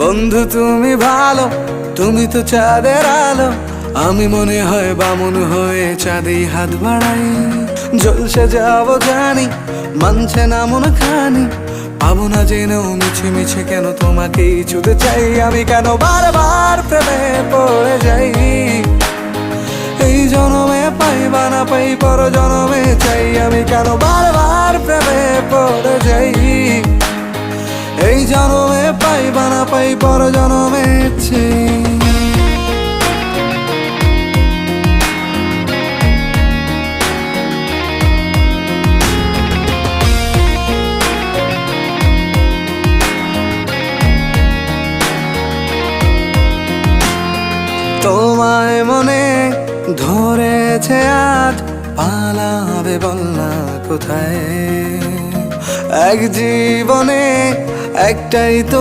বন্ধু তুমি ভালো, তুমি তো চাঁদের আলো। আমি মনে হয় বামুন হয়ে চাঁদে হাত বাড়াই। জলসে যাবো জানি, মানছে না মন খানি। পাবো না জেনেও মিছে মিছে কেন তোমাকেই ছুতে চাই। আমি কেন বারবার প্রেমে পড়ে যাই। এই জনমে পাই বা না পাই, পর জনমে চাই। আমি কেন বারবার প্রেমে পড়ে যাই। এই জনমে পাই বা না পাই, পর জনমে চাই। তোমায় মনে ধরেছে আজ, পালাবে বল না কোথায়। এক জীবনে একটাই তো